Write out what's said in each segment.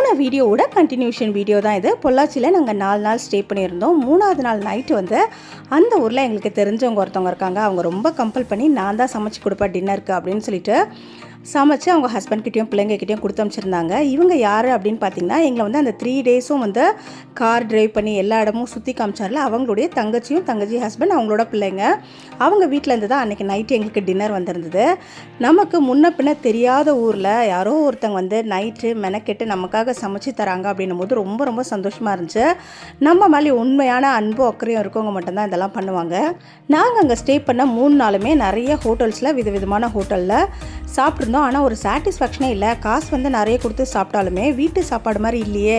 போன வீடியோவோட continuation video தான் இது. பொள்ளாச்சியில் நாங்கள் 4 நாள் ஸ்டே பண்ணியிருந்தோம். 3ஆவது நாள் நைட்டு வந்து அந்த ஊரில் எங்களுக்கு தெரிஞ்சவங்க ஒருத்தவங்க இருக்காங்க. அவங்க ரொம்ப கம்பல் பண்ணி நான் தான் சமைச்சு கொடுப்பேன் டின்னருக்கு அப்படின்னு சொல்லிட்டு சமைச்சு அவங்க ஹஸ்பண்ட்கிட்டையும் பிள்ளைங்கக்கிட்டையும் கொடுத்து அமைச்சிருந்தாங்க. இவங்க யார் அப்படின்னு பார்த்தீங்கன்னா, எங்களை வந்து அந்த 3 டேஸும் வந்து கார் டிரைவ் பண்ணி எல்லா இடமும் சுற்றி காமிச்சார்ல, அவங்களுடைய தங்கச்சி ஹஸ்பண்ட் அவங்களோட பிள்ளைங்க. அவங்க வீட்டில் இருந்து தான் அன்றைக்கி நைட்டு எங்களுக்கு டின்னர் வந்திருந்தது. நமக்கு முன்ன பின்ன தெரியாத ஊரில் யாரோ ஒருத்தங்க வந்து நைட்டு மெனக்கெட்டு நமக்காக சமைச்சு தராங்க அப்படின்னும் போது ரொம்ப ரொம்ப சந்தோஷமாக இருந்துச்சு. நம்ம மேலே உண்மையான அன்பு அக்கறையும் இருக்கவங்க மட்டும்தான் இதெல்லாம் பண்ணுவாங்க. நாங்கள் அங்கே ஸ்டே பண்ண 3 நாளுமே நிறைய ஹோட்டல்ஸில் விதவிதமான ஹோட்டலில் சாப்பிட்ருந்தோம். ஆனால் ஒரு சாட்டிஸ்ஃபேக்ஷனே இல்லை. காசு வந்து நிறைய கொடுத்து சாப்பிட்டாலுமே வீட்டு சாப்பாடு மாதிரி இல்லையே,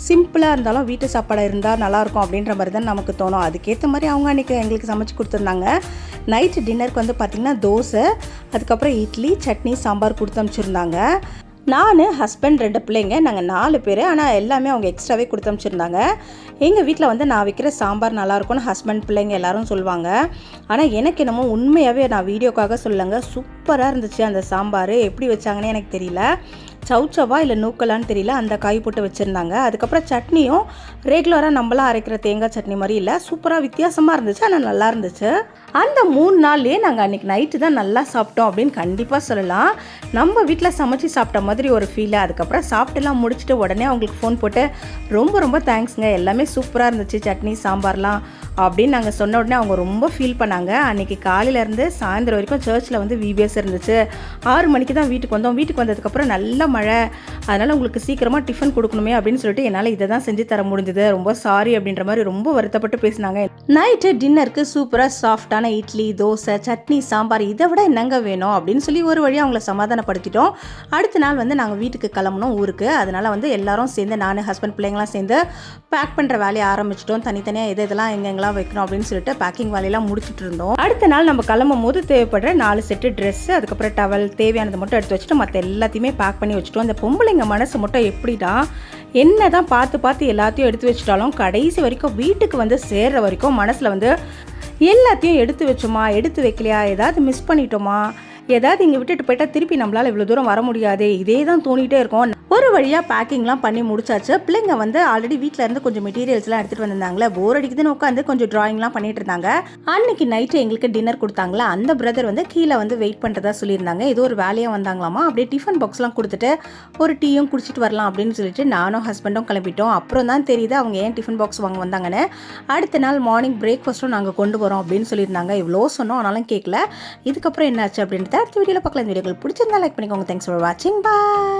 சிம்பிளாக இருந்தாலும் வீட்டு சாப்பாடு இருந்தால் நல்லாயிருக்கும் அப்படின்ற மாதிரி தான் நமக்கு தோணும். அதுக்கேற்ற மாதிரி அவங்க அன்றைக்கி எங்களுக்கு சமைச்சு கொடுத்துருந்தாங்க. நைட்டு டின்னருக்கு வந்து பார்த்திங்கன்னா தோசை, அதுக்கப்புறம் இட்லி, சட்னி, சாம்பார் கொடுத்து அனுப்பிச்சிருந்தாங்க. நான் ஹஸ்பண்ட் 2 பிள்ளைங்க, நாங்கள் 4 பேர். ஆனால் எல்லாமே அவங்க எக்ஸ்ட்ராவே கொடுத்து அனுப்பிச்சிருந்தாங்க. எங்கள் வீட்டில் வந்து நான் வைக்கிற சாம்பார் நல்லாயிருக்கும்னு ஹஸ்பண்ட் பிள்ளைங்க எல்லோரும் சொல்லுவாங்க. ஆனால் எனக்கு என்னமோ உண்மையாகவே நான் வீடியோக்காக சொல்லுங்க, சூப்பராக இருந்துச்சு அந்த சாம்பார். எப்படி வச்சாங்கன்னே எனக்கு தெரியல. சவுச்சவா இல்லை நூக்கலான்னு தெரியல, அந்த காய் போட்டு வச்சுருந்தாங்க. அதுக்கப்புறம் சட்னியும் ரெகுலராக நம்மளாம் அரைக்கிற தேங்காய் சட்னி மாதிரி இல்லை, சூப்பராக வித்தியாசமாக இருந்துச்சு. ஆனால் நல்லா இருந்துச்சு. அந்த 3 நாள்லேயே நாங்கள் அன்றைக்கி நைட்டு தான் நல்லா சாப்பிட்டோம் அப்படின்னு கண்டிப்பாக சொல்லலாம். நம்ம வீட்டில் சமைச்சு சாப்பிட்ட மாதிரி ஒரு ஃபீல். அதுக்கப்புறம் சாப்பிட்டுலாம் முடிச்சுட்டு உடனே அவங்களுக்கு ஃபோன் போட்டு ரொம்ப ரொம்ப தேங்க்ஸுங்க, எல்லாமே சூப்பராக இருந்துச்சு சட்னி சாம்பார்லாம் அப்படின்னு நாங்கள் சொன்ன உடனே அவங்க ரொம்ப ஃபீல் பண்ணாங்க. அன்றைக்கி காலையிலேருந்து சாயந்தரம் வரைக்கும் சர்ச்சில் வந்து விபிஎஸ் இருந்துச்சு. 6 மணிக்கு தான் வீட்டுக்கு வந்தோம். வீட்டுக்கு வந்ததுக்கப்புறம் நல்ல மழை, அதனால் உங்களுக்கு சீக்கிரமாக டிஃபன் கொடுக்கணுமே அப்படின்னு சொல்லிட்டு என்னால் இதை தான் செஞ்சு தர முடிஞ்சது, ரொம்ப சாரி அப்படின்ற மாதிரி ரொம்ப வருத்தப்பட்டு பேசினாங்க. நைட்டு டின்னருக்கு சூப்பராக சாஃப்டான இட்லி, தோசை, சட்னி, சாம்பார், இதை விட என்னங்க வேணும் அப்படின்னு சொல்லி ஒரு வழியாக அவங்கள சமாதானப்படுத்திட்டோம். அடுத்த நாள் வந்து நாங்கள் வீட்டுக்கு கிளம்பணும் ஊருக்கு. அதனால் வந்து எல்லாரும் சேர்ந்து, நான் ஹஸ்பண்ட் பிள்ளைங்களாம் சேர்ந்து பேக் பண்ணுற வேலையை ஆரம்பிச்சிட்டோம். தனித்தனியாக இதெல்லாம் எங்கெங்கெல்லாம் வைக்கணும் அப்படின்னு சொல்லிட்டு பேக்கிங் வேலையெல்லாம் முடிச்சுட்டு இருந்தோம். அடுத்த நாள் நம்ம கிளம்பும் போது தேவைப்படுற 4 செட்டு ட்ரெஸ்ஸு, அதுக்கப்புறம் டவல், தேவையானது மட்டும் எடுத்து வச்சுட்டு மற்ற எல்லாத்தையுமே பேக் பண்ணி வச்சுட்டோம். அந்த பொம்பளைங்க மனசு மட்டும் எப்படின்னா, என்ன தான் பார்த்து எல்லாத்தையும் எடுத்து வச்சுட்டாலும் கடைசி வரைக்கும் வீட்டுக்கு வந்து சேர்ற வரைக்கும் மனசில் வந்து எல்லாத்தையும் எடுத்து வச்சோமா, எடுத்து வைக்கலையா, ஏதாவது மிஸ் பண்ணிட்டோமா, ஏதாவது இங்கே விட்டுட்டு போயிட்டால் திருப்பி நம்மளால் இவ்வளோ தூரம் வர முடியாது, இதே தான் தோணிகிட்டே இருக்கும். ஒரு வழியாக பேக்கிங்லாம் பண்ணி முடிச்சாச்சு. பிள்ளைங்க வந்து ஆல்ரெடி வீட்டில் இருந்து கொஞ்சம் மெட்டீரியல்ஸ்லாம் எடுத்துகிட்டு வந்திருந்தாங்களே, போர் அடிக்குதுன்னு உட்காந்து கொஞ்சம் ட்ராயிங்லாம் பண்ணிட்டு இருந்தாங்க. அன்னைக்கு நைட்டு எங்களுக்கு டின்னர் கொடுத்தாங்களா, அந்த பிரதர் வந்து கீழே வந்து வெயிட் பண்ணுறதா சொல்லியிருந்தாங்க. ஏதோ ஒரு வேலையாக வந்தாங்களாமா. அப்படியே டிஃபன் பாக்ஸ்லாம் கொடுத்துட்டு ஒரு டீயும் குடிச்சிட்டு வரலாம் அப்படின்னு சொல்லிட்டு நானும் ஹஸ்பண்டும் கிளம்பிட்டோம். அப்புறம் தான் தெரியுது அவங்க ஏன் டிஃபன் பாக்ஸ் வாங்க வந்தாங்கன்னு. அடுத்த நாள் மார்னிங் பிரேக்ஃபாஸ்ட்டும் நாங்கள் கொண்டு வரோம் அப்படின்னு சொல்லியிருந்தாங்க. இவ்வளோ சொன்னோம், ஆனாலும் கேட்கல. இதுக்கப்புறம் என்னாச்சு அப்படின்றத அடுத்த வீடியோவில் பார்க்கலாம். இந்த வீடியோக்கள் பிடிச்சிருந்தா லைக் பண்ணிக்கோங்க. தேங்க்ஸ் ஃபார் வாட்சிங். பாய்.